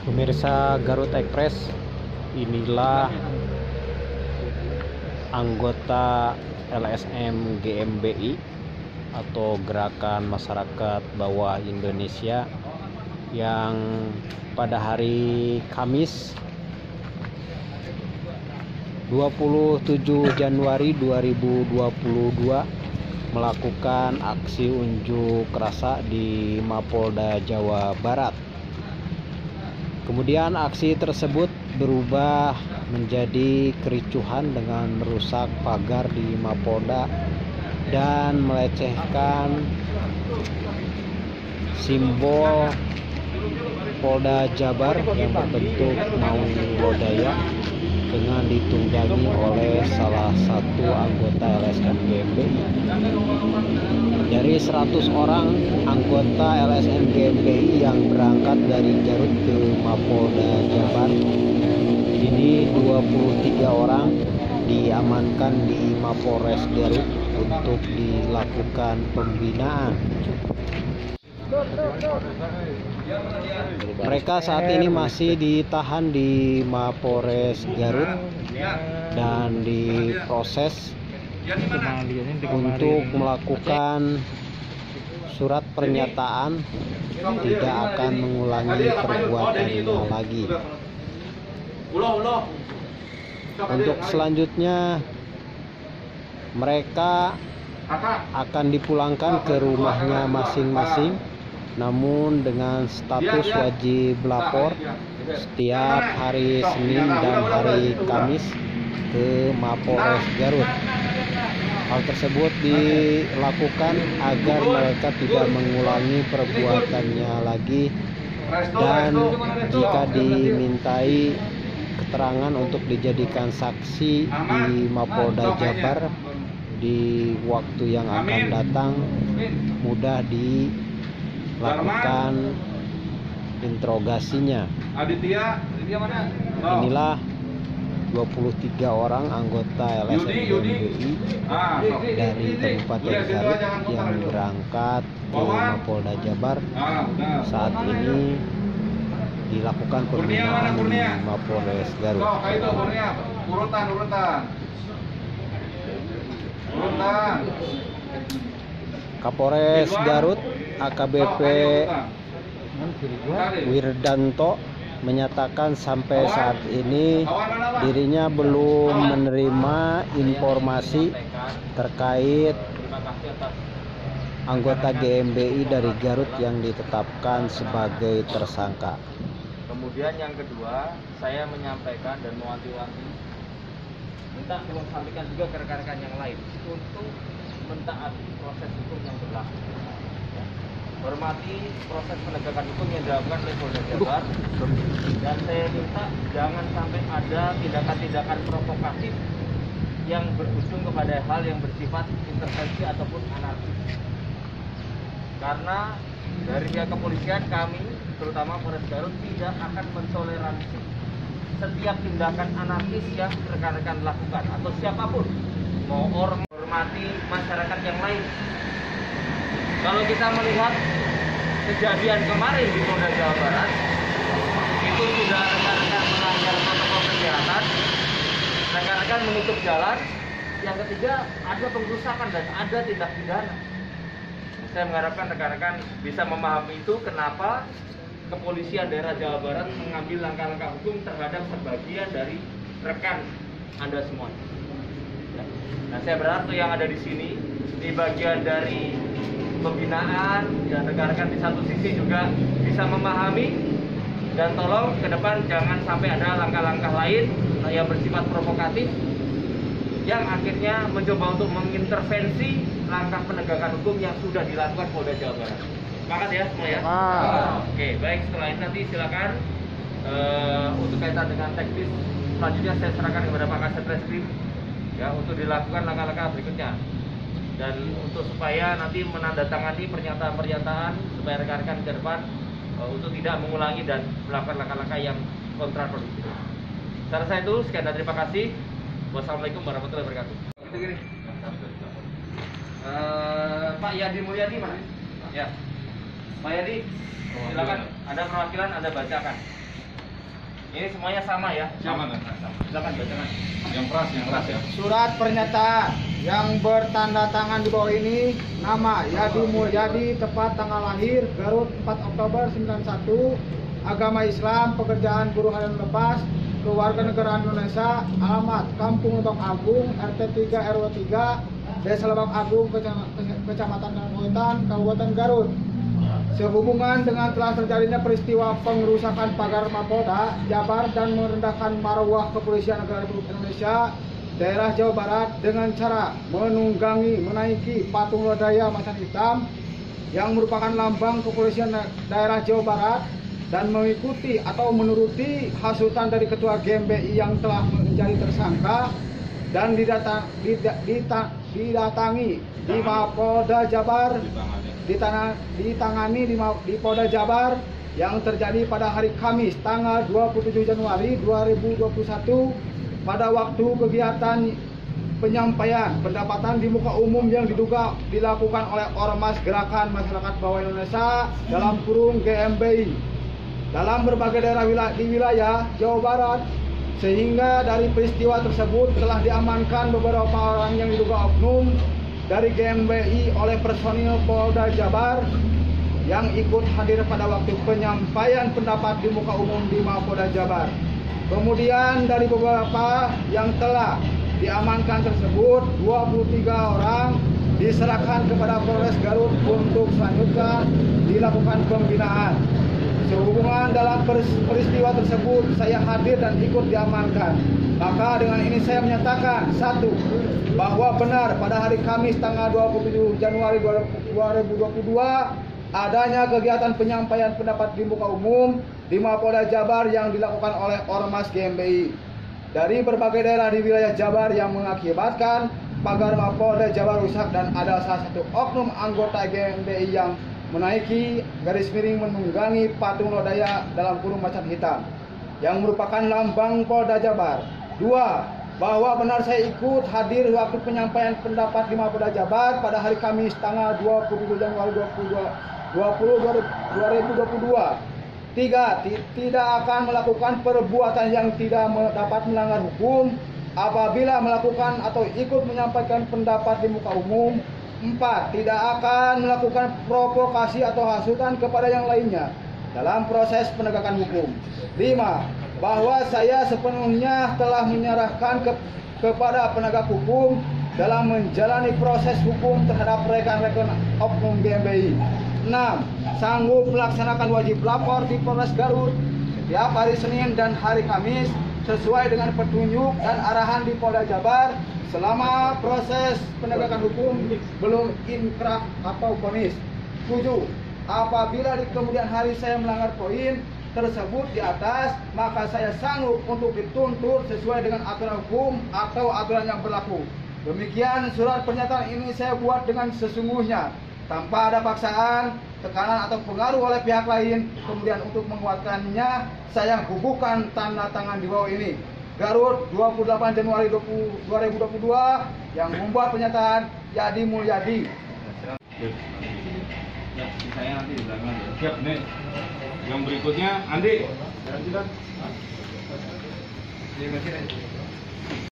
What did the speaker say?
Pemirsa Garut Express, inilah anggota LSM GMBI atau Gerakan Masyarakat Bawah Indonesia yang pada hari Kamis 27 Januari 2022 melakukan aksi unjuk rasa di Mapolda Jawa Barat. Kemudian aksi tersebut berubah menjadi kericuhan dengan merusak pagar di Mapolda dan melecehkan simbol Polda Jabar yang berbentuk Maung Lodaya dengan ditunggangi oleh salah satu anggota LSM GMBI. Dari 100 orang anggota LSM GMBI yang berangkat dari Garut ke Mapolda Jabar, kini 23 orang diamankan di Mapolres Garut untuk dilakukan pembinaan. Mereka saat ini masih ditahan di Mapolres Garut dan diproses untuk melakukan surat pernyataan tidak akan mengulangi perbuatannya lagi. Untuk selanjutnya mereka akan dipulangkan ke rumahnya masing-masing, namun dengan status wajib lapor setiap hari Senin dan hari Kamis ke Mapolres Garut. Hal tersebut dilakukan agar mereka tidak mengulangi perbuatannya lagi, dan jika dimintai keterangan untuk dijadikan saksi di Mapolda Jabar di waktu yang akan datang, mudah dilakukan interogasinya. Inilah 23 orang anggota LSM GMBI dari Kabupaten Garut yang berangkat ke Mapolda Jabar. Saat ini dilakukan pembinaan di Mapolres Garut. Kapolres Garut AKBP Wirdanto menyatakan sampai saat ini dirinya belum menerima informasi terkait anggota GMBI dari Garut yang ditetapkan sebagai tersangka. Kemudian yang kedua, saya menyampaikan dan mewanti-wanti, minta tolong sampaikan juga ke rekan-rekan yang lain untuk mentaati proses hukum yang berlaku. Hormati proses penegakan hukum yang dilakukan oleh Polda Jabar, dan saya minta jangan sampai ada tindakan-tindakan provokatif yang berujung kepada hal yang bersifat intervensi ataupun anarkis. Karena dari pihak kepolisian, kami terutama Polres Garut tidak akan mentoleransi setiap tindakan anarkis yang rekan-rekan lakukan atau siapapun, mau hormati masyarakat yang lain. Kalau kita melihat kejadian kemarin di Polda Jawa Barat, itu sudah rekan-rekan melanggar protokol kesehatan, rekan-rekan menutup jalan. Yang ketiga, ada pengrusakan dan ada tindak pidana. Saya mengharapkan rekan-rekan bisa memahami itu, kenapa kepolisian daerah Jawa Barat mengambil langkah-langkah hukum terhadap sebagian dari rekan Anda semua. Nah, saya berharap yang ada di sini, di bagian dari pembinaan, dan rekan-rekan di satu sisi juga bisa memahami, dan tolong ke depan jangan sampai ada langkah-langkah lain yang bersifat provokatif yang akhirnya mencoba untuk mengintervensi langkah penegakan hukum yang sudah dilakukan Polda Jawa Barat. Semangat ya semua ya. Oke, baik, setelah ini nanti silakan untuk kaitan dengan teknis selanjutnya saya serahkan kepada Pak Kasat Reskrim ya untuk dilakukan langkah-langkah berikutnya. Dan untuk supaya nanti menandatangani pernyataan-pernyataan supaya rekan-rekan ke depan untuk tidak mengulangi dan melakukan langkah-langkah yang kontraproduktif. Secara saya itu sekian dan terima kasih. Wassalamualaikum warahmatullahi wabarakatuh. Pak Yadi Mulyadi mana? Ya, Pak Yadi, silakan. Ada perwakilan, Anda bacakan. Ini semuanya sama ya. Sama kan? Silakan bacakan. Yang keras ya. Surat pernyataan yang bertanda tangan di bawah ini, nama Yadi Mulyadi, tepat tanggal lahir Garut 4 Oktober 91, agama Islam, pekerjaan buruh harian lepas, kewarganegaraan Indonesia, alamat Kampung Lebak Agung, RT 3 RW 3, Desa Lebak Agung, Kecamatan Wetan, Kabupaten Garut. Sehubungan dengan telah terjadinya peristiwa pengerusakan pagar Mapolda Jabar dan merendahkan marwah Kepolisian Negara Republik Indonesia daerah Jawa Barat dengan cara menunggangi, menaiki patung lodaya macan hitam yang merupakan lambang kepolisian daerah Jawa Barat dan mengikuti atau menuruti hasutan dari Ketua GMBI yang telah menjadi tersangka dan didatangi di Mapolda Jabar, ditangani di Polda Jabar yang terjadi pada hari Kamis tanggal 27 Januari 2021 pada waktu kegiatan penyampaian pendapatan di muka umum yang diduga dilakukan oleh Ormas Gerakan Masyarakat Bawah Indonesia dalam kurung GMBI dalam berbagai daerah di wilayah Jawa Barat, sehingga dari peristiwa tersebut telah diamankan beberapa orang yang diduga oknum dari GMBI oleh personil Polda Jabar yang ikut hadir pada waktu penyampaian pendapat di muka umum di Mapolda Jabar. Kemudian dari beberapa yang telah diamankan tersebut, 23 orang diserahkan kepada Polres Garut untuk selanjutnya dilakukan pembinaan. Sehubungan dalam peristiwa tersebut, saya hadir dan ikut diamankan. Maka dengan ini saya menyatakan, satu, bahwa benar pada hari Kamis tanggal 27 Januari 2022 adanya kegiatan penyampaian pendapat di muka umum di Mapolda Jabar yang dilakukan oleh Ormas GMBI dari berbagai daerah di wilayah Jabar yang mengakibatkan pagar Mapolda Jabar rusak dan ada salah satu oknum anggota GMBI yang menaiki garis miring menunggangi patung lodaya dalam kurung macan hitam yang merupakan lambang Polda Jabar. Dua, bahwa benar saya ikut hadir waktu penyampaian pendapat di Mapolda Jabar pada hari Kamis tanggal 27 Januari 2022. Tiga, tidak akan melakukan perbuatan yang tidak dapat melanggar hukum apabila melakukan atau ikut menyampaikan pendapat di muka umum. Empat, tidak akan melakukan provokasi atau hasutan kepada yang lainnya dalam proses penegakan hukum. Lima, bahwa saya sepenuhnya telah menyerahkan kepada penegak hukum dalam menjalani proses hukum terhadap rekan-rekan oknum GMBI. 6. Sanggup melaksanakan wajib lapor di Polres Garut setiap hari Senin dan hari Kamis sesuai dengan petunjuk dan arahan di Polda Jabar selama proses penegakan hukum belum inkrah atau vonis. 7. Apabila di kemudian hari saya melanggar poin tersebut di atas, maka saya sanggup untuk dituntut sesuai dengan aturan hukum atau aturan yang berlaku. Demikian surat pernyataan ini saya buat dengan sesungguhnya, tanpa ada paksaan, tekanan atau pengaruh oleh pihak lain. Kemudian untuk menguatkannya, saya bubuhkan tanda tangan di bawah ini. Garut 28 Januari 2022 yang membuat pernyataan Yadi Mulyadi. Ya, saya nanti di belakang. Siap nih. Yang berikutnya Andi. Terima kasih.